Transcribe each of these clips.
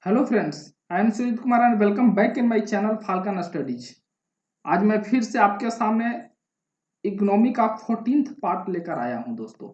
Hello friends, I am Sujit Kumar and welcome back in my channel Falcon Studies. आज मैं फिर से आपके सामने इकोनॉमी का 14th पार्ट लेकर आया हूं दोस्तों।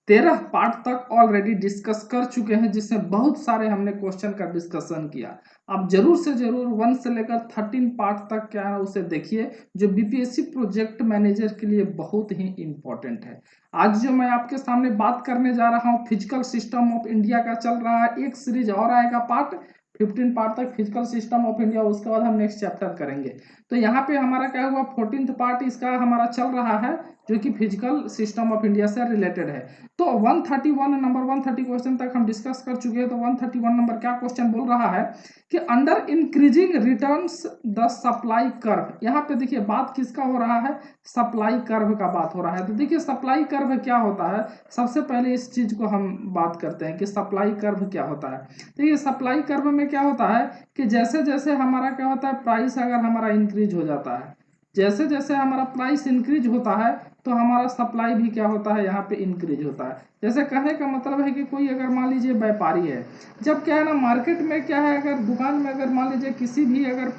13 पार्ट तक ऑलरेडी डिस्कस कर चुके हैं, जिसमें बहुत सारे हमने क्वेश्चन का डिस्कशन किया। आप जरूर से जरूर 1 से लेकर 13 पार्ट तक क्या है उसे देखिए, जो बीपीएससी प्रोजेक्ट मैनेजर के लिए बहुत ही इंपॉर्टेंट है। आज जो मैं आपके सामने बात करने जा रहा हूँ, फिजिकल सिस्टम ऑफ इंडिया का चल रहा है, एक सीरीज और आएगा पार्ट 15 पार्ट तक फिजिकल सिस्टम ऑफ इंडिया, उसके बाद हम नेक्स्ट चैप्टर करेंगे। तो यहाँ पे हमारा क्या हुआ, 14th पार्ट इसका हमारा चल रहा है, जो कि फिजिकल सिस्टम ऑफ इंडिया से रिलेटेड है। तो 131 नंबर 130 क्वेश्चन तक हम डिस्कस कर चुके हैं। तो 131 नंबर क्या क्वेश्चन बोल रहा है कि under increasing returns the supply curve. यहाँ पे देखिए बात किसका हो रहा है, सप्लाई कर्व का बात हो रहा है। तो देखिए सप्लाई कर्व क्या होता है, सबसे पहले इस चीज को हम बात करते हैं कि सप्लाई कर्व क्या होता है। देखिए सप्लाई कर्व में क्या होता है कि जैसे जैसे हमारा क्या होता है, प्राइस अगर हमारा इंक्रीज हो जाता है, जैसे जैसे हमारा प्राइस इंक्रीज होता है तो हमारा सप्लाई भी क्या होता है, यहाँ पे इंक्रीज होता है। जैसे कहने का मतलब है कि कोई अगर मान लीजिए व्यापारी है, जब क्या है ना मार्केट में क्या है, अगर दुकान में अगर मान लीजिए किसी भी अगर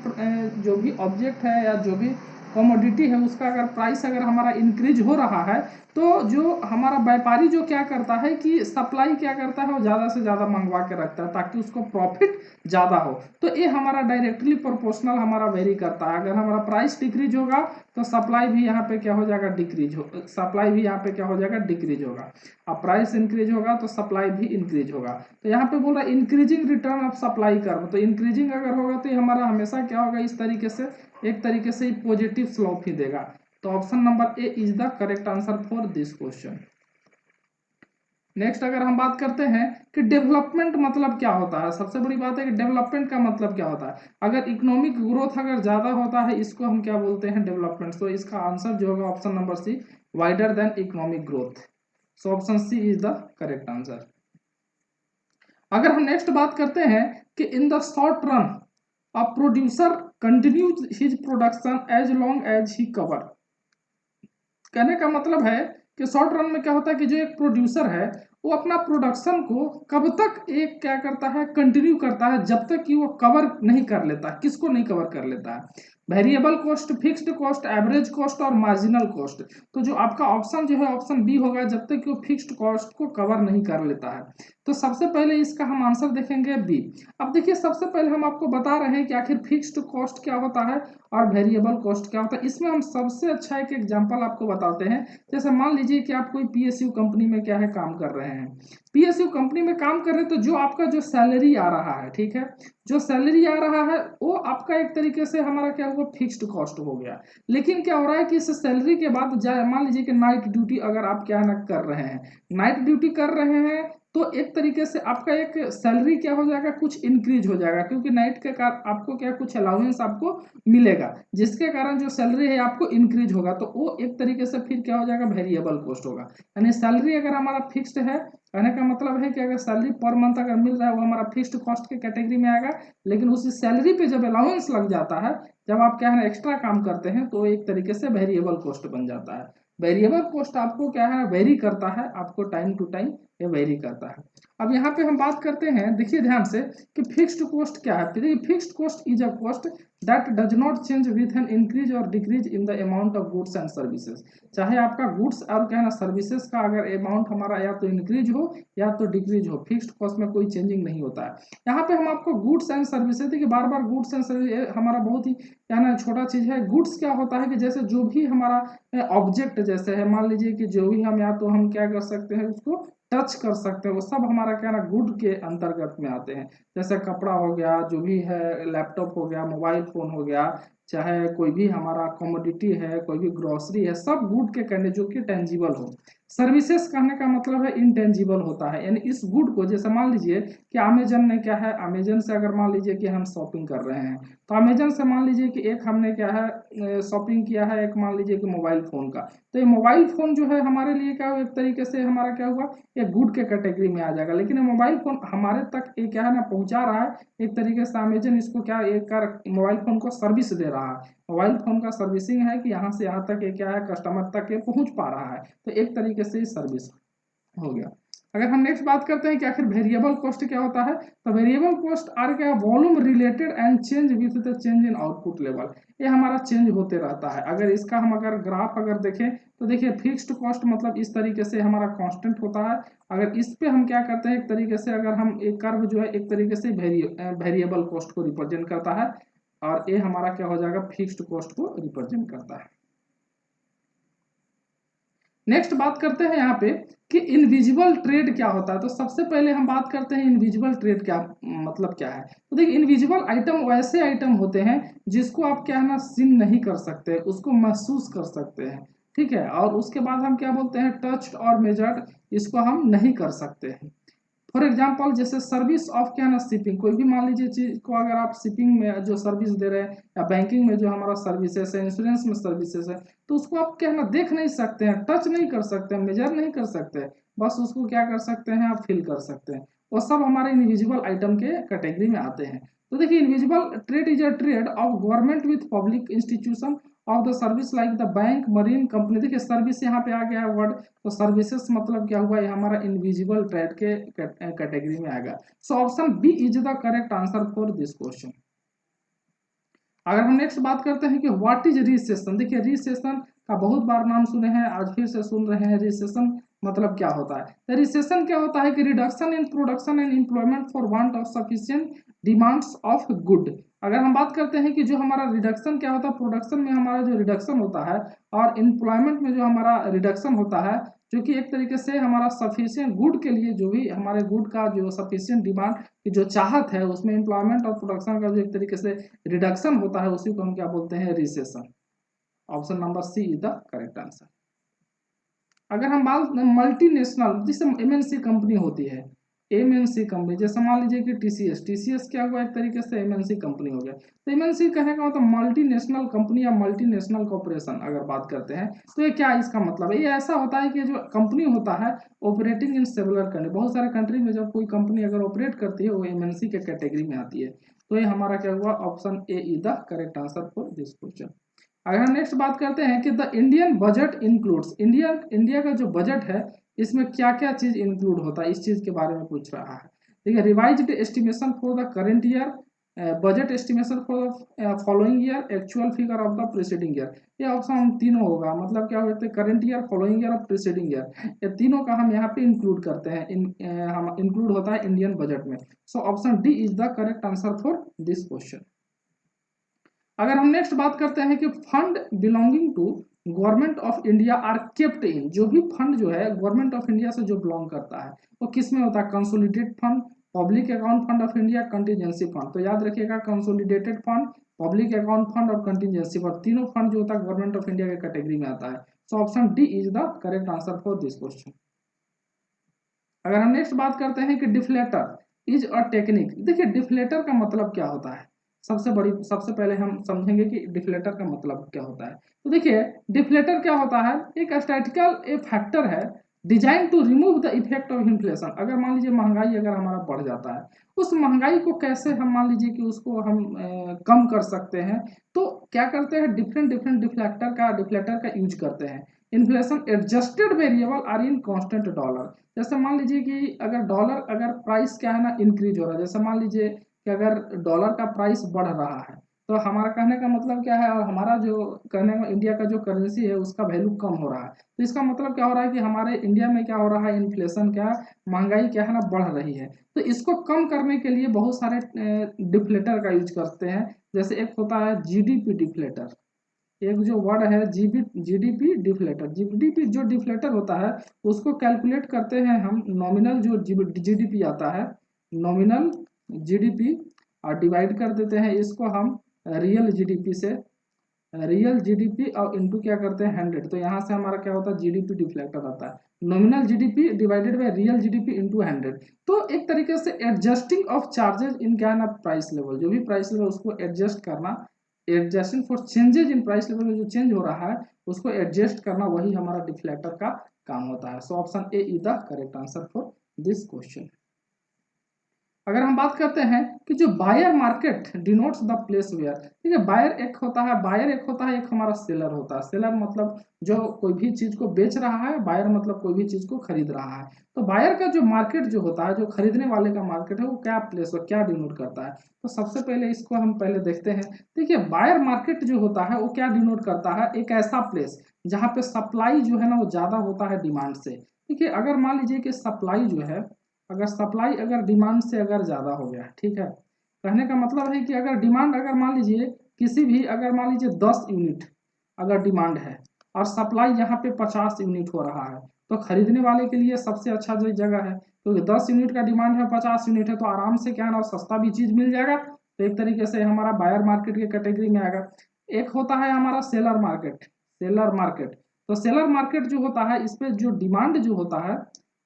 जो भी ऑब्जेक्ट है या जो भी कमोडिटी है, उसका अगर प्राइस अगर हमारा इंक्रीज हो रहा है, तो जो हमारा व्यापारी जो क्या करता है कि सप्लाई क्या करता है, वो ज़्यादा से ज़्यादा मंगवा के रखता है ताकि उसको प्रॉफिट ज़्यादा हो। तो ये हमारा डायरेक्टली प्रोपोर्शनल हमारा वेरी करता है। अगर हमारा प्राइस डिक्रीज होगा तो सप्लाई भी यहाँ पे क्या हो जाएगा, डिक्रीज हो, सप्लाई भी यहाँ पे क्या हो जाएगा, डिक्रीज होगा। अब प्राइस इंक्रीज होगा तो सप्लाई भी इंक्रीज होगा। तो यहाँ पे बोल रहा है increasing return of supply curve. तो इंक्रीजिंग अगर होगा तो ये हमारा हमेशा क्या होगा, इस तरीके से एक तरीके से पॉजिटिव स्लोप ही देगा। तो option number A is the correct answer for this question. Next अगर हम बात करते हैं कि डेवलपमेंट मतलब क्या होता है, सबसे बड़ी बात है कि डेवलपमेंट का मतलब क्या होता है। अगर इकोनॉमिक ग्रोथ अगर ज्यादा होता है, इसको हम क्या बोलते हैं, डेवलपमेंट। तो इसका आंसर जो होगा option number C, wider than economic growth. So option C is the correct answer. अगर हम नेक्स्ट बात करते हैं कि in the short run a producer continues his production as long as he cover. कहने का मतलब है कि शॉर्ट रन में क्या होता है कि जो एक प्रोड्यूसर है, वो अपना प्रोडक्शन को कब तक एक क्या करता है, कंटिन्यू करता है, जब तक कि वो कवर नहीं कर लेता। किसको नहीं कवर कर लेता है, variable cost, fixed cost, average cost और मार्जिनल कॉस्ट। तो जो आपका ऑप्शन जो है ऑप्शन बी होगा, जब तक कि वो फिक्स्ड कॉस्ट को कवर नहीं कर लेता है। तो सबसे पहले इसका हम आंसर देखेंगे बी। अब देखिए सबसे पहले हम आपको बता रहे हैं कि आखिर फिक्स्ड कॉस्ट क्या होता है और वेरिएबल कॉस्ट क्या होता है। इसमें हम सबसे अच्छा एक एग्जांपल आपको बताते हैं। जैसे मान लीजिए कि आप कोई पीएसयू कंपनी में क्या है काम कर रहे हैं, पीएसयू कंपनी में काम कर रहे हैं, तो जो आपका जो सैलरी आ रहा है, ठीक है, जो सैलरी आ रहा है वो आपका एक तरीके से हमारा क्या हुआ, फिक्स्ड कॉस्ट हो गया। लेकिन क्या हो रहा है कि इस सैलरी के बाद मान लीजिए कि नाइट ड्यूटी अगर आप क्या ना कर रहे हैं, नाइट ड्यूटी कर रहे हैं, तो एक तरीके से आपका एक सैलरी क्या हो जाएगा, कुछ इंक्रीज हो जाएगा, क्योंकि नाइट के कारण आपको क्या कुछ अलाउंस आपको मिलेगा, जिसके कारण जो सैलरी है आपको इंक्रीज होगा। तो वो एक तरीके से फिर क्या हो जाएगा, वेरिएबल कॉस्ट होगा। यानी सैलरी अगर हमारा फिक्स्ड है, कहने का मतलब है कि अगर सैलरी पर मंथ अगर मिल रहा है, वो हमारा फिक्स्ड कॉस्ट के कैटेगरी में आएगा। लेकिन उसी सैलरी पे जब अलाउंस लग जाता है, जब आप क्या है एक्स्ट्रा काम करते हैं, तो एक तरीके से वेरिएबल कॉस्ट बन जाता है। वेरिएबल कॉस्ट आपको क्या है, वेरी करता है, आपको टाइम टू टाइम ये वेरी करता है। अब यहाँ पे हम बात करते हैं, देखिए ध्यान से, कि फिक्स्ड कॉस्ट क्या है। देखिए fixed cost is a cost that does not change with an increase और decrease in the amount of goods and services. चाहे आपका गुड्स और क्या है ना सर्विसेज का अगर अमाउंट हमारा या तो इंक्रीज हो या तो डिक्रीज हो, फिक्स्ड कॉस्ट में कोई चेंजिंग नहीं होता है। यहाँ पे हम आपको गुड्स एंड सर्विसेज, देखिए बार बार गुड्स एंड सर्विस हमारा बहुत ही क्या ना छोटा चीज है। गुड्स क्या होता है कि जैसे जो भी हमारा ऑब्जेक्ट जैसे है, मान लीजिए कि जो भी हम या तो हम क्या कर सकते हैं, उसको टच कर सकते हैं, वो सब हमारा क्या ना गुड के अंतर्गत में आते हैं। जैसे कपड़ा हो गया, जो भी है, लैपटॉप हो गया, मोबाइल फोन हो गया, चाहे कोई भी हमारा कमोडिटी है, कोई भी ग्रोसरी है, सब गुड के कहने जो कि टेंजिबल हो। सर्विसेज कहने का मतलब है इनटेंजिबल होता है। यानी इस गुड को, जैसे मान लीजिए कि अमेजन ने क्या है, अमेजन से अगर मान लीजिए कि हम शॉपिंग कर रहे हैं, तो अमेजन से मान लीजिए कि एक हमने क्या है शॉपिंग किया है, एक मान लीजिए कि मोबाइल फोन का। तो ये मोबाइल फोन जो है हमारे लिए क्या हुआ, एक तरीके से हमारा क्या हुआ, ये गुड के कैटेगरी में आ जाएगा। लेकिन ये मोबाइल फोन हमारे तक ये क्या है ना पहुंचा रहा है, एक तरीके से अमेजन इसको क्या एक कर मोबाइल फोन को सर्विस दे रहा है। मोबाइल फोन का सर्विसिंग है कि यहाँ से यहाँ तक ये क्या है, कस्टमर तक ये पहुंच पा रहा है। तो एक तरीके से सर्विस हो गया। अगर हम नेक्स्ट बात करते हैं कि आखिर वेरिएबल कॉस्ट क्या होता है, तो वेरिएबल कॉस्ट आर क्या, volume related and change with the change in output level, ये हमारा चेंज होते रहता है। अगर इसका हम अगर ग्राफ अगर देखें तो देखिए फिक्स्ड कॉस्ट मतलब इस तरीके से हमारा कांस्टेंट होता है। अगर इस पे हम क्या करते हैं, एक तरीके से अगर हम एक कर्व जो है एक तरीके से वेरिएबल कॉस्ट को रिप्रेजेंट करता है, और ये हमारा क्या हो जाएगा, फिक्स्ड कॉस्ट को रिप्रेजेंट करता है। नेक्स्ट बात करते हैं यहाँ पे कि इनविजिबल ट्रेड क्या होता है। तो सबसे पहले हम बात करते हैं इनविजिबल ट्रेड क्या मतलब क्या है। तो देखिए इनविजिबल आइटम वैसे आइटम होते हैं जिसको आप क्या है ना सिम नहीं कर सकते, उसको महसूस कर सकते हैं, ठीक है। और उसके बाद हम क्या बोलते हैं, टच्ड और मेजर्ड, इसको हम नहीं कर सकते हैं। फॉर एग्जाम्पल जैसे सर्विस ऑफ क्या ना शिपिंग, कोई भी मान लीजिए चीज को अगर आप शिपिंग में जो सर्विस दे रहे हैं, या बैंकिंग में जो हमारा सर्विसेज है, इंश्योरेंस में सर्विसेज है, तो उसको आप क्या ना देख नहीं सकते हैं, टच नहीं कर सकते हैं, मेजर नहीं कर सकते, बस उसको क्या कर सकते हैं, आप फील कर सकते हैं। वो सब हमारे इनविजिबल आइटम के कैटेगरी में आते हैं। तो देखिए invisible trade is a trade off government with public institution of the service like the bank, marine company. देखिए सर्विस यहाँ पे आ गया है वर्ड, तो सर्विसेज मतलब क्या हुआ, ये हमारा इनविजिबल ट्रेड के कैटेगरी में आएगा। So option B is the correct answer for this question. अगर हम नेक्स्ट बात करते हैं कि व्हाट इज रिसेशन, देखिए रिसेशन का बहुत बार नाम सुने हैं, आज फिर से सुन रहे हैं। रिसेशन मतलब क्या होता है, तो रिसेशन क्या होता है कि reduction in production and employment for want of sufficient demands of good. अगर हम बात करते हैं कि जो हमारा रिडक्शन क्या होता है, प्रोडक्शन में हमारा जो रिडक्शन होता है, और एम्प्लॉयमेंट में जो हमारा रिडक्शन होता है, जो कि एक तरीके से हमारा सफिशिएंट गुड के लिए, जो भी हमारे गुड का जो सफिशिएंट डिमांड की जो चाहत है, उसमें एम्प्लॉयमेंट और प्रोडक्शन का जो एक तरीके से रिडक्शन होता है, उसी को हम क्या बोलते हैं, recession. Option number C is the correct answer. अगर हम बात मल्टीनेशनल, जैसे एमएनसी कंपनी होती है, एमएनसी कंपनी जैसे मान लीजिए कि टीसीएस, टीसीएस क्या हुआ, एक तरीके से एमएनसी कंपनी हो गया। तो एमएनसी कहने का मतलब मल्टीनेशनल कंपनी या मल्टीनेशनल कॉर्पोरेशन अगर बात करते हैं, तो ये क्या इसका मतलब है, ये ऐसा होता है कि जो कंपनी होता है ऑपरेटिंग इन सेवरल कंट्री, बहुत सारे कंट्री में जब कोई कंपनी अगर ऑपरेट करती है वो एमएनसी के कैटेगरी में आती है। तो ये हमारा क्या हुआ, option A is the correct answer for this question. अगर हम नेक्स्ट बात करते हैं कि the Indian budget includes, India का जो बजट है इसमें क्या क्या चीज इंक्लूड होता है, इस चीज के बारे में पूछ रहा है। ठीक है, revised estimation for the current year, budget estimation for the following year, actual figure of the preceding year. ये ऑप्शन तीनों होगा, मतलब क्या होता है, करेंट ईयर, फॉलोइंग ईयर और प्रीसीडिंग ईयर, ये तीनों का हम यहाँ पे इंक्लूड करते हैं, हम इंक्लूड होता है इंडियन बजट में। So option D is the correct answer for this question. अगर हम नेक्स्ट बात करते हैं कि fund belonging to government of India are kept in, जो भी फंड जो है गवर्नमेंट ऑफ इंडिया से जो बिलोंग करता है वो किस में होता है, consolidated fund, public account fund of India, contingency fund. तो याद रखिएगा consolidated fund, public account fund और कंटीजेंसी फंड, तीनों फंड जो होता है गवर्नमेंट ऑफ इंडिया के कैटेगरी में आता है। So option D is the correct answer for this question. अगर हम नेक्स्ट बात करते हैं कि डिफ्लेटर इज अ टेक्निक, देखिए डिफ्लेटर का मतलब क्या होता है, सबसे पहले हम समझेंगे कि डिफ्लेटर का मतलब क्या होता है। तो देखिए डिफ्लेटर क्या होता है, एक स्टैटिकल ए फैक्टर है design to remove the effect of inflation. अगर मान लीजिए महंगाई अगर हमारा बढ़ जाता है, उस महंगाई को कैसे हम मान लीजिए कि उसको हम कम कर सकते हैं, तो क्या करते हैं, डिफरेंट डिफरेंट डिफ्लेटर का यूज करते हैं। Inflation adjusted variable are in constant dollar, जैसे मान लीजिए कि अगर डॉलर अगर प्राइस क्या है ना इंक्रीज हो रहा है, जैसे मान लीजिए कि अगर डॉलर का प्राइस बढ़ रहा है, तो हमारा कहने का मतलब क्या है, और हमारा जो कहने का इंडिया का जो करेंसी है उसका वैल्यू कम हो रहा है, तो इसका मतलब क्या हो रहा है कि हमारे इंडिया में क्या हो रहा है, इन्फ्लेशन क्या, महंगाई क्या है ना बढ़ रही है। तो इसको कम करने के लिए बहुत सारे डिफ्लेटर का यूज करते हैं। जैसे एक होता है जीडीपी डिफ्लेटर, एक जो वर्ड है जीडीपी डिफ्लेटर, जीडीपी जो डिफ्लेटर होता है उसको कैलकुलेट करते हैं हम नॉमिनल जो जीडीपी आता है, नॉमिनल जीडीपी, और डिवाइड कर देते हैं इसको हम रियल जीडीपी से, रियल जीडीपी और इनटू क्या करते हैं 100, तो यहाँ से हमारा क्या होता है, जीडीपी डिफ्लेक्टर आता है, nominal GDP divided by real GDP into 100। तो एक तरीके से एडजस्टिंग ऑफ चार्जेस इन क्या ना प्राइस लेवल, जो भी प्राइस लेवल उसको एडजस्ट करना, adjusting for changes in price level में जो चेंज हो रहा है उसको एडजस्ट करना, वही हमारा डिफ्लेक्टर का काम होता है। So option A is the correct answer for this question. अगर हम बात करते हैं कि जो buyer market denotes the place where, ठीक है, बायर एक होता है, एक हमारा सेलर होता है। सेलर मतलब जो कोई भी चीज को बेच रहा है, बायर मतलब कोई भी चीज को खरीद रहा है। तो बायर का जो मार्केट जो होता है, जो खरीदने वाले का मार्केट है, वो क्या प्लेस और क्या डिनोट करता है। तो सबसे पहले इसको हम पहले देखते हैं। देखिए बायर मार्केट जो होता है वो क्या डिनोट करता है, एक ऐसा प्लेस जहाँ पे सप्लाई जो है ना वो ज्यादा होता है डिमांड से। देखिए अगर मान लीजिए कि सप्लाई जो है, अगर सप्लाई अगर डिमांड से अगर ज़्यादा हो गया, ठीक है, कहने का मतलब है कि अगर डिमांड अगर मान लीजिए किसी भी, अगर मान लीजिए 10 यूनिट अगर डिमांड है और सप्लाई यहाँ पे 50 यूनिट हो रहा है, तो खरीदने वाले के लिए सबसे अच्छा जो जगह है, क्योंकि 10 यूनिट का डिमांड है, 50 यूनिट है, तो आराम से क्या है ना सस्ता भी चीज़ मिल जाएगा। तो एक तरीके से हमारा बायर मार्केट के कैटेगरी में आएगा। एक होता है हमारा सेलर मार्केट। तो सेलर मार्केट जो होता है, इस पे जो डिमांड जो होता है,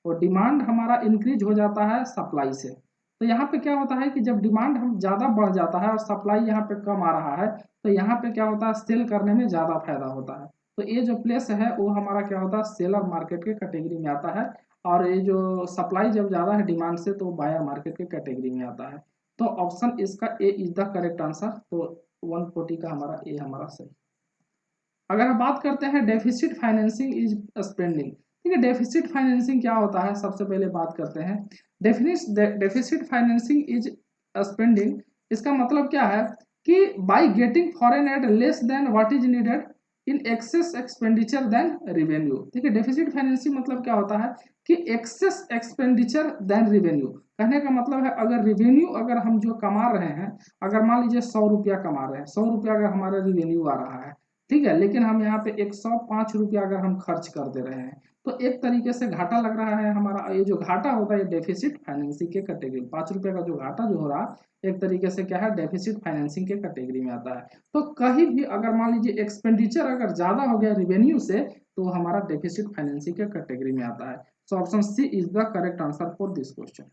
वो डिमांड हमारा इंक्रीज हो जाता है सप्लाई से। तो यहाँ पे क्या होता है कि जब डिमांड हम ज़्यादा बढ़ जाता है और सप्लाई यहाँ पे कम आ रहा है, तो यहाँ पे क्या होता है, सेल करने में ज़्यादा फायदा होता है। तो ये जो प्लेस है वो हमारा क्या होता है, सेलर मार्केट के कैटेगरी में आता है। और ये जो सप्लाई जब ज़्यादा है डिमांड से, तो बायर मार्केट के कैटेगरी में आता है। तो ऑप्शन इसका ए इज द करेक्ट आंसर। तो 140 का हमारा ए हमारा सही। अगर हम बात करते हैं डेफिसिट फाइनेंसिंग इज स्पेंडिंग, ठीक है, डेफिसिट फाइनेंसिंग क्या होता है, सबसे पहले बात करते हैं। डेफिसिट फाइनेंसिंग इज स्पेंडिंग, इसका मतलब क्या है कि by getting foreign aid less than what is needed in excess expenditure than revenue. ठीक है, डेफिसिट फाइनेंसिंग मतलब क्या होता है कि एक्सेस एक्सपेंडिचर देन रिवेन्यू। कहने का मतलब है अगर रिवेन्यू अगर हम जो कमा रहे हैं, अगर मान लीजिए 100 रुपया कमा रहे हैं, 100 रुपया अगर हमारा रिवेन्यू आ रहा है, ठीक है, लेकिन हम यहाँ पे 105 रुपया अगर हम खर्च कर दे रहे हैं, तो एक तरीके से घाटा लग रहा है हमारा। ये जो घाटा होता है ये डेफिसिट फाइनेंसिंग के कैटेगरी, 5 रुपये का जो घाटा जो हो रहा है, एक तरीके से क्या है, डेफिसिट फाइनेंसिंग के कैटेगरी में आता है। तो कहीं भी अगर मान लीजिए एक्सपेंडिचर अगर ज्यादा हो गया रिवेन्यू से, तो हमारा डेफिसिट फाइनेंसिंग के कैटेगरी में आता है। So option C is the correct answer for this question.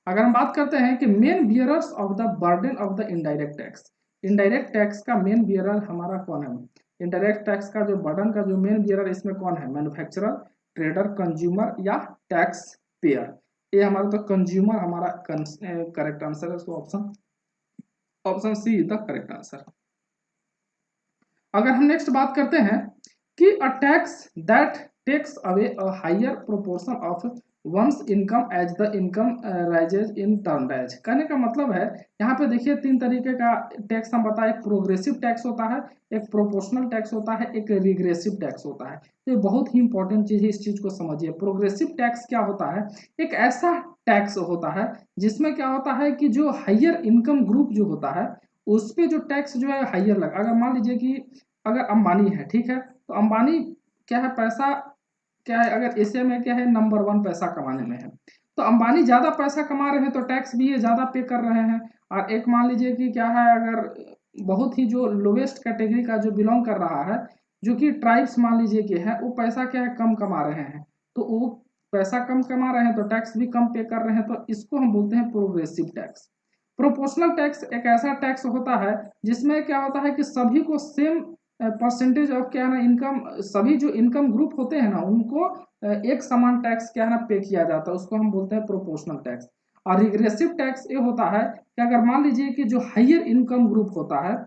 अगर हम बात करते हैं कि main bearers of the burden of the indirect tax, indirect tax का मेन बियरर हमारा कौन है, इनडायरेक्ट टैक्स का जो बर्डन का जो मेन बियरर इसमें कौन है, मैन्युफैक्चरर, ट्रेडर, कंज्यूमर या टैक्स पेयर। ये हमारा तो कंज्यूमर हमारा करेक्ट आंसर है। So option option C is the correct answer. अगर हम नेक्स्ट बात करते हैं कि a tax that takes away a higher proportion of one's income as the income rises in turn rise. कहने का मतलब है यहाँ पे देखिए 3 तरीके का टैक्स हम बताए, एक प्रोग्रेसिव टैक्स होता है, एक प्रोपोर्शनल टैक्स होता है, एक रिग्रेसिव टैक्स होता है। तो ये बहुत ही इंपॉर्टेंट चीज है, इस चीज को समझिए। प्रोग्रेसिव टैक्स क्या होता है, एक ऐसा टैक्स होता है जिसमें क्या होता है कि जो हायर इनकम ग्रुप जो होता है उस पे जो टैक्स जो है हायर लगा। अगर मान लीजिए कि अगर अंबानी है, ठीक है, तो अंबानी क्या है, पैसा क्या है, अगर एशिया में क्या है नंबर 1 पैसा कमाने में है, तो अंबानी ज्यादा पैसा कमा रहे हैं तो टैक्स भी ये ज्यादा पे कर रहे हैं। और एक मान लीजिए कि क्या है, अगर बहुत ही जो लोवेस्ट कैटेगरी का जो बिलोंग कर रहा है, जो कि ट्राइब्स मान लीजिए कि है, वो पैसा क्या है कम कमा रहे हैं, तो वो पैसा कम कमा रहे हैं तो टैक्स भी कम पे कर रहे हैं, तो इसको हम बोलते हैं प्रोग्रेसिव टैक्स। प्रोपोर्शनल टैक्स एक ऐसा टैक्स होता है जिसमें क्या होता है कि सभी को सेम परसेंटेज ऑफ क्या है ना इनकम, सभी जो इनकम ग्रुप होते हैं ना उनको एक समान टैक्स क्या है ना पे किया जाता है, उसको हम बोलते हैं प्रोपोर्शनल टैक्स। और रिग्रेसिव टैक्स ये होता है कि अगर मान लीजिए कि जो हायर इनकम ग्रुप होता है,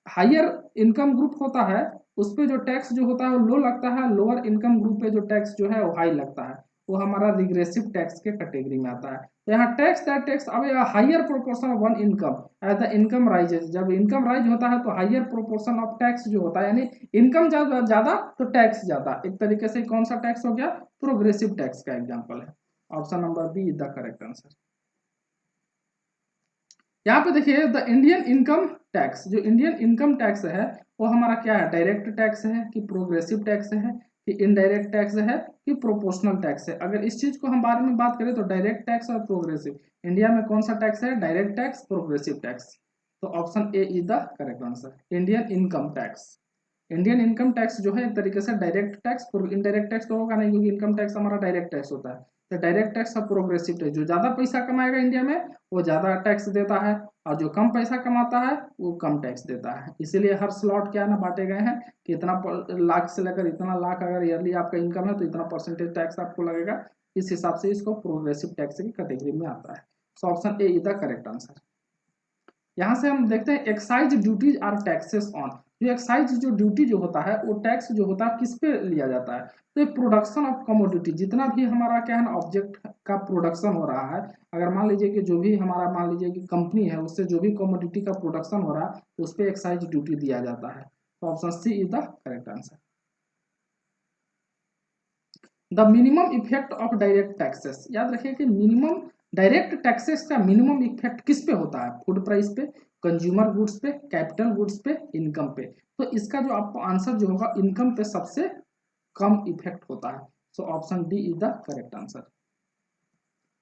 हायर इनकम ग्रुप होता है, उस पे जो टैक्स जो होता है वो लो लगता है, लोअर इनकम ग्रुप पे जो टैक्स जो है वो हाई लगता है, वो हमारा रिग्रेसिव टैक्स के कैटेगरी में आता है। तो यहाँ टैक्स दैट टैक्स अब higher proportion of one income as the income rises, जब इनकम राइज होता है तो हायर प्रोपोर्शन ऑफ टैक्स जो होता है, यानी इनकम ज्यादा तो टैक्स ज्यादा, एक तरीके से कौन सा टैक्स हो गया, प्रोग्रेसिव टैक्स का एग्जाम्पल है। Option number B is the correct answer. यहाँ पे देखिए द इंडियन इनकम टैक्स, जो इंडियन इनकम टैक्स है वो हमारा क्या है, डायरेक्ट टैक्स है कि प्रोग्रेसिव टैक्स है कि इनडायरेक्ट टैक्स है कि प्रोपोर्शनल टैक्स है। अगर इस चीज को हम बाद में बात करें तो डायरेक्ट टैक्स और प्रोग्रेसिव, इंडिया में कौन सा टैक्स है, डायरेक्ट टैक्स, प्रोग्रेसिव टैक्स। तो option A is the correct answer, Indian income tax. Indian income tax जो है एक तरीके से डायरेक्ट टैक्स, इनडायरेक्ट टैक्स तो होगा नहीं क्योंकि इनकम टैक्स हमारा डायरेक्ट टैक्स होता है। तो डायरेक्ट टैक्स और प्रोग्रेसिव टैक्स, जो ज्यादा पैसा कमाएगा इंडिया में वो ज्यादा टैक्स देता है, और जो कम पैसा कमाता है वो कम टैक्स देता है। इसीलिए हर स्लॉट क्या ना बांटे गए हैं कि इतना लाख से लेकर इतना लाख अगर ईयरली आपका इनकम है तो इतना परसेंटेज टैक्स आपको लगेगा, इस हिसाब से इसको प्रोग्रेसिव टैक्स की कैटेगरी में आता है। So option A is the correct answer. यहाँ से हम देखते हैं excise duties are taxes on. जो एक्साइज जो ड्यूटी जो होता है वो टैक्स जो होता है किस पे लिया जाता है, तो प्रोडक्शन ऑफ कमोडिटी, जितना भी हमारा क्या है ना ऑब्जेक्ट का प्रोडक्शन हो रहा है, अगर मान लीजिए कि जो भी हमारा मान लीजिए कि कंपनी है उससे जो भी कमोडिटी का प्रोडक्शन हो रहा है तो उस पर एक्साइज ड्यूटी दिया जाता है। तो option C is the correct answer. The minimum effect of direct taxes, याद रखिए कि मिनिमम डायरेक्ट टैक्सेस का मिनिमम इफेक्ट किस पे होता है, फूड प्राइस पे, कंज्यूमर गुड्स पे, कैपिटल गुड्स पे, इनकम पे। तो इसका जो आपको आंसर जो होगा इनकम पे सबसे कम इफेक्ट होता है। So option D is the correct answer.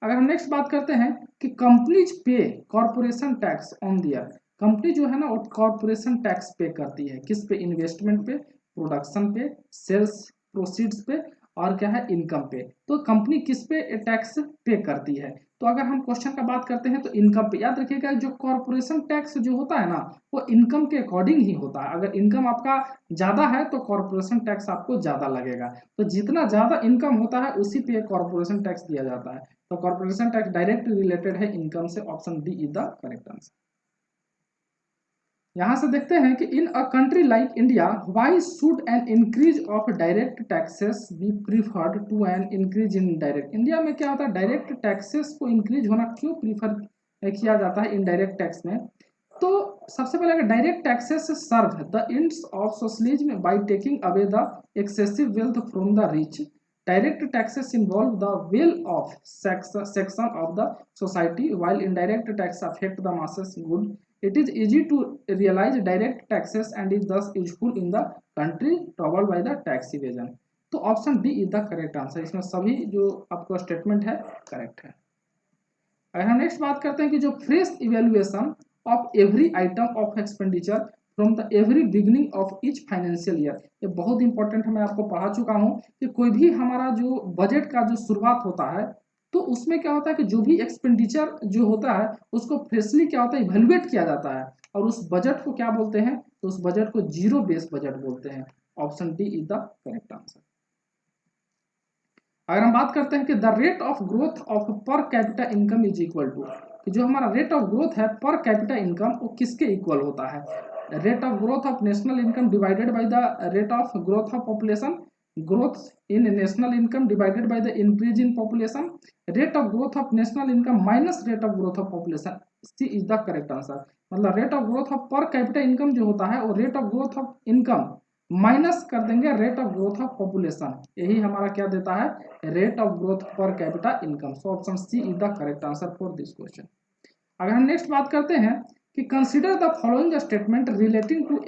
अगर हम नेक्स्ट बात करते हैं कि कंपनीज पे corporation tax on their, company जो है ना वो कॉर्पोरेशन टैक्स पे करती है किस पे, इन्वेस्टमेंट पे, प्रोडक्शन पे, सेल्स प्रोसीड्स पे और क्या है इनकम पे। तो कंपनी किस पे टैक्स पे करती है, तो अगर हम क्वेश्चन का बात करते हैं तो इनकम पे। याद रखिएगा जो कॉर्पोरेशन टैक्स जो होता है ना वो इनकम के अकॉर्डिंग ही होता है। अगर इनकम आपका ज्यादा है तो कॉर्पोरेशन टैक्स आपको ज्यादा लगेगा, तो जितना ज्यादा इनकम होता है उसी पे कॉर्पोरेशन टैक्स दिया जाता है। तो कॉर्पोरेशन टैक्स डायरेक्ट रिलेटेड है इनकम से। Option D is the correct answer. यहां से देखते हैं कि in a country like India why should an increase of direct taxes be preferred to an increase in direct. India में क्या होता है डायरेक्ट टैक्सेस को इंक्रीज होना क्यों प्रीफर किया जाता है इनडायरेक्ट टैक्स में। तो सबसे पहले अगर direct taxes serve the ends of socialism by taking away the excessive wealth from the rich, direct taxes involve the will of section of the society while indirect tax affect the masses good. It is easy to realize direct taxes and is thus useful in the country troubled by the tax evasion. तो option D is the correct answer. इसमें सभी जो आपको statement है correct है। अगर हम next बात करते हैं कि जो fresh evaluation of every item of expenditure from the every beginning of each financial year, ये बहुत इंपॉर्टेंट है, मैं आपको पढ़ा चुका हूं कि कोई भी हमारा जो बजट का जो शुरुआत होता है तो उसमें क्या होता है कि जो भी एक्सपेंडिचर जो होता है उसको फ्रेशली क्या होता है इवेल्युएट किया जाता है और उस बजट को क्या बोलते हैं, तो उस बजट को जीरो बेस बजट बोलते हैं। Option D is the correct answer. अगर हम बात करते हैं कि the rate of growth of per capita income is equal to, कि जो हमारा रेट ऑफ ग्रोथ है पर कैपिटा इनकम वो किसके इक्वल होता है, rate of growth of national income divided by the rate of growth of population, growth in national income divided by the increase in population, rate of growth of national income minus rate of growth of population. C is the correct answer. मतलब rate of growth of per capita income जो होता है वो rate of growth of income minus कर देंगे rate of growth of population, यही हमारा क्या देता है rate of growth per capita income. So option C is the correct answer for this question. अगर हम नेक्स्ट बात करते हैं कि consider the following statement relating to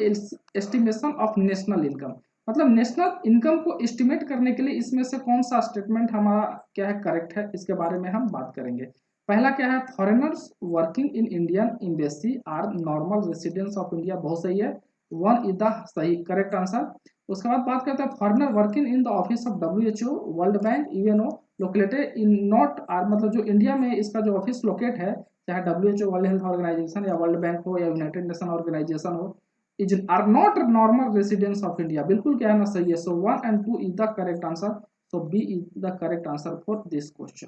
estimation of national income, मतलब नेशनल इनकम को एस्टिमेट करने के लिए इसमें से कौन सा स्टेटमेंट हमारा क्या है करेक्ट है, इसके बारे में हम बात करेंगे। पहला क्या है, foreigners working in Indian embassy are normal residents of India, बहुत सही है, वन इज द सही करेक्ट आंसर। उसके बाद बात करते हैं foreigner working in the office of WHO, World Bank, UNO located in not are, मतलब जो इंडिया में इसका जो ऑफिस लोकेट है चाहे WHO वर्ल्ड हेल्थ ऑर्गेनाइजेशन या वर्ल्ड बैंक हो या यूनाइटेड नेशन ऑर्गेनाइजेशन हो, is are not normal residents of India, बिल्कुल क्या है ना सही है। So 1 and 2 is the correct answer. So B is the correct answer for this question.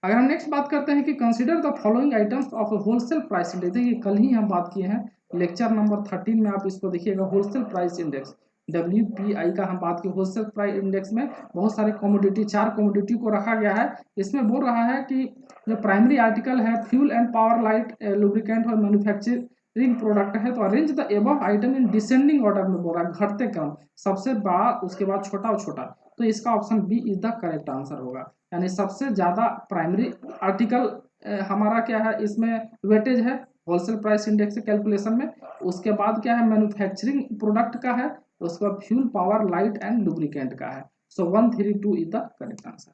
अगर हम नेक्स्ट बात करते हैं कि consider the following items of wholesale price index, देखिए कल ही हम बात किए हैं लेक्चर नंबर 13 में, आप इसको देखिएगा होलसेल प्राइस इंडेक्स WPI का हम बात की। होलसेल प्राइस इंडेक्स में बहुत सारे कमोडिटी, 4 कमोडिटी को रखा गया है। इसमें बोल रहा है कि जो प्राइमरी आर्टिकल है fuel and power, light, lubricant और मैन्युफैक्चरिंग प्रोडक्ट है, तो arrange the above item in descending order में बोल रहा है, घटते क्रम, सबसे बड़ा उसके बाद छोटा और छोटा। तो इसका option B is the correct answer होगा, यानी सबसे ज्यादा प्राइमरी आर्टिकल हमारा क्या है इसमें वेटेज है होलसेल प्राइस इंडेक्स कैलकुलेशन में। उसके बाद क्या है मैन्युफैक्चरिंग प्रोडक्ट का है, उसके बाद fuel, power, light and lubricant का है। So 1, 3, 2 is the correct answer.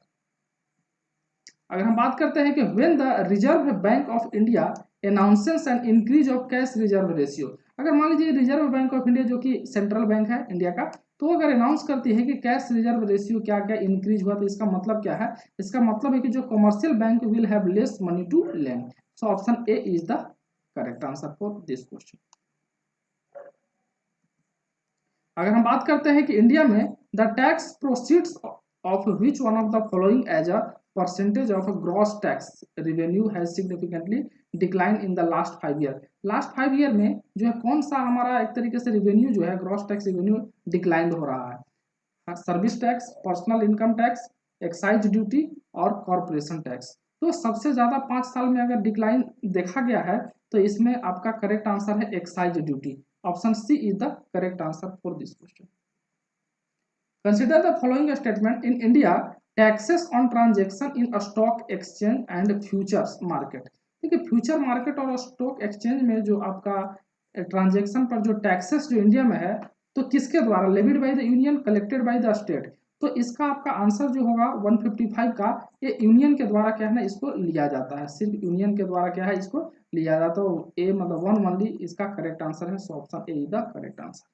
अगर हम बात करते हैं कि when the reserve bank of India announces N increase of cash reserve ratio, अगर मान लीजिए रिजर्व बैंक ऑफ इंडिया जो कि सेंट्रल बैंक है इंडिया का, तो अगर अनाउंस करती है कि कैश रिजर्व रेशियो क्या क्या इंक्रीज हुआ, तो इसका मतलब क्या है, इसका मतलब है कि जो commercial bank will have less money to lend. So option A is the correct answer for this question. अगर हम बात करते हैं कि इंडिया में the tax proceeds of which one of the following as a percentage of gross tax revenue has significantly declined in the last 5 year। Last 5 year में जो है कौन सा हमारा एक तरीके से रेवेन्यू जो है ग्रॉस टैक्स रेवेन्यू डिक्लाइन हो रहा है? Service tax, personal income tax, excise duty और कॉर्पोरेशन टैक्स। तो सबसे ज्यादा 5 साल में अगर डिक्लाइन देखा गया है तो इसमें आपका करेक्ट आंसर है excise duty. Option C is the correct answer for this question. Consider the following statement: in India, taxes on transaction in a stock exchange and futures market। देखिए फ्यूचर मार्केट और stock exchange में जो आपका transaction पर जो taxes जो India में है तो किसके द्वारा? Levied by the union, collected by the state. तो इसका आपका आंसर जो होगा 155 का, ये यूनियन के द्वारा क्या है ना इसको लिया जाता है, सिर्फ यूनियन के द्वारा क्या है इसको लिया जाता है। तो ए मतलब 1 ओनली इसका करेक्ट आंसर है। So option A is the correct answer.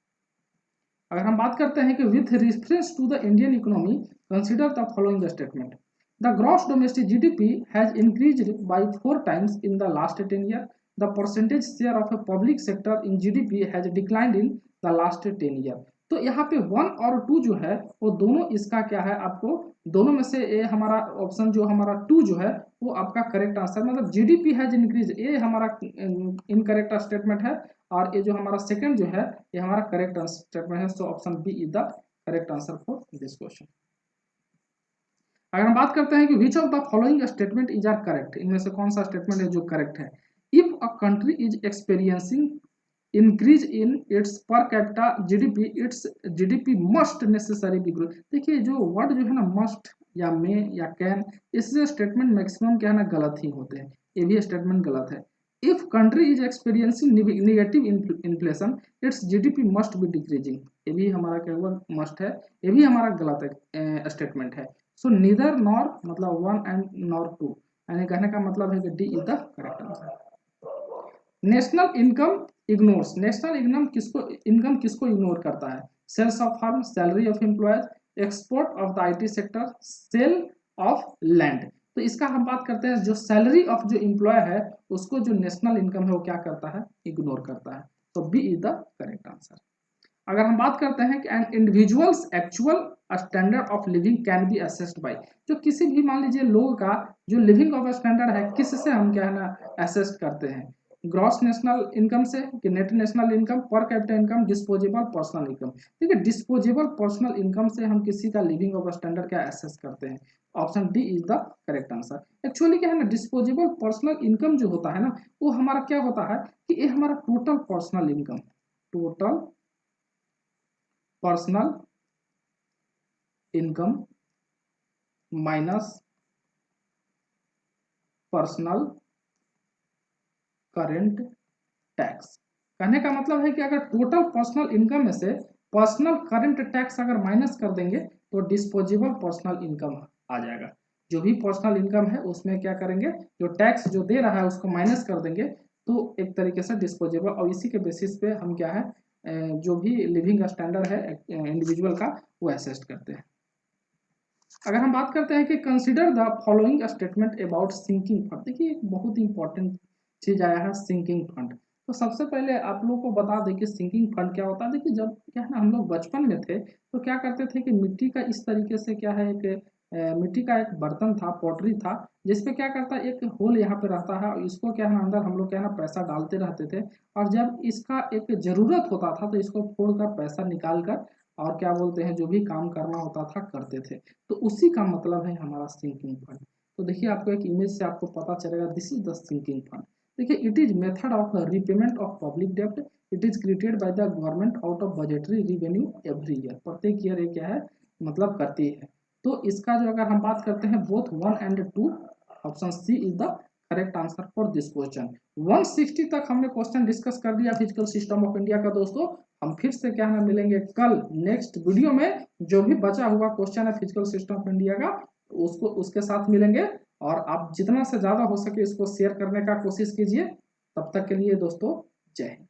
अगर हम बात करते हैं कि with reference to the Indian economy consider the following statement: the gross domestic GDP has increased by 4 times in the last 10 year. The percentage share of a public sector in GDP has declined in the last 10 year. तो यहाँ पे 1 और 2 जो है वो दोनों इसका क्या है, आपको दोनों में से ये हमारा ऑप्शन जो हमारा 2 जो है वो आपका करेक्ट आंसर, मतलब जीडीपी हैज इंक्रीज, ये हमारा इनकरेक्ट स्टेटमेंट है। और ये जो हमारा सेकंड जो है ये हमारा करेक्ट स्टेटमेंट है। So option B is the correct answer for this question. अगर हम बात करते हैं कि which of the following statement is are correct, इनमें से कौन सा स्टेटमेंट है जो करेक्ट है? If a country is experiencing increase in its per capita GDP, its GDP must necessary be grow. देखिए जो वर्ड जो है ना मस्ट या मे या कैन, इससे स्टेटमेंट मैक्सिमम क्या है ना गलत ही होते हैं, ये भी स्टेटमेंट गलत है। If country is experiencing negative inflation, it's GDP must be decreasing, ये भी हमारा क्या हुआ मस्ट है, ये भी हमारा गलत स्टेटमेंट है। सो नीदर नॉर मतलब 1 एंड नॉर 2, यानी कहने का मतलब है कि D is the correct answer. National income ignores, national income किसको इग्नोर करता है? Sales of farm, salary of employees, export of the IT sector, sale of land. तो इसका हम बात करते हैं जो सैलरी ऑफ जो एम्प्लॉय है उसको जो नेशनल इनकम है वो क्या करता है? इग्नोर करता है। तो B is the correct answer. अगर हम बात करते हैं कि an individual's actual standard of living can be assessed by, जो किसी भी मान लीजिए लोगों का जो लिविंग ऑफ स्टैंडर्ड है किससे हम क्या है ना असेस्ट करते हैं? ग्रॉस नेशनल इनकम से, कि नेट नेशनल इनकम, पर capita income, disposable personal income. ठीक है, डिस्पोजेबल पर्सनल इनकम से हम किसी का लिविंग ऑफ स्टैंडर्ड क्या असेस करते हैं? Option D is the correct answer. Actually क्या है ना डिस्पोजेबल पर्सनल इनकम जो होता है ना वो हमारा क्या होता है कि ये हमारा total personal income, total personal income minus personal current tax. कहने का मतलब है कि अगर टोटल पर्सनल इनकम में से पर्सनल करेंट टैक्स अगर माइनस कर देंगे तो डिस्पोजेबल पर्सनल इनकम आ जाएगा। जो भी पर्सनल इनकम है उसमें क्या करेंगे, जो टैक्स जो दे रहा है उसको माइनस कर देंगे तो एक तरीके से डिस्पोजेबल, और इसी के बेसिस पे हम क्या है जो भी लिविंग स्टैंडर्ड है इंडिविजुअल का वो असेस्ट करते हैं। अगर हम बात करते हैं कि consider the following statement about sinking fund, देखिए एक बहुत ही इंपॉर्टेंट चीज आया है सिंकिंग फंड। तो सबसे पहले आप लोगों को बता दें कि सिंकिंग फंड क्या होता है। देखिए जब क्या है ना हम लोग बचपन में थे तो क्या करते थे कि मिट्टी का इस तरीके से क्या है एक मिट्टी का एक बर्तन था, पॉटरी था, जिसपे क्या करता है एक होल यहाँ पे रहता है और इसको क्या है ना अंदर हम लोग क्या है ना पैसा डालते रहते थे, और जब इसका एक जरूरत होता था तो इसको फोड़ कर पैसा निकाल कर और क्या बोलते हैं जो भी काम करना होता था करते थे। तो उसी का मतलब है हमारा सिंकिंग फंड। तो देखिए आपको एक इमेज से आपको पता चलेगा this is the sinking fund. देखिए it is method of repayment of public डेब्ट, it is created by the government out of budgetary revenue every year, प्रत्येक ईयर ये क्या है मतलब करती है। तो इसका जो अगर हम बात करते हैं both 1 and 2, option C is the correct answer for this question. 160 तक हमने क्वेश्चन डिस्कस कर दिया फिजिकल सिस्टम ऑफ इंडिया का। दोस्तों हम फिर से क्या है मिलेंगे कल नेक्स्ट वीडियो में, जो भी बचा हुआ क्वेश्चन है फिजिकल सिस्टम ऑफ इंडिया का उसको उसके साथ मिलेंगे। और आप जितना से ज्यादा हो सके इसको शेयर करने का कोशिश कीजिए। तब तक के लिए दोस्तों जय हिंद।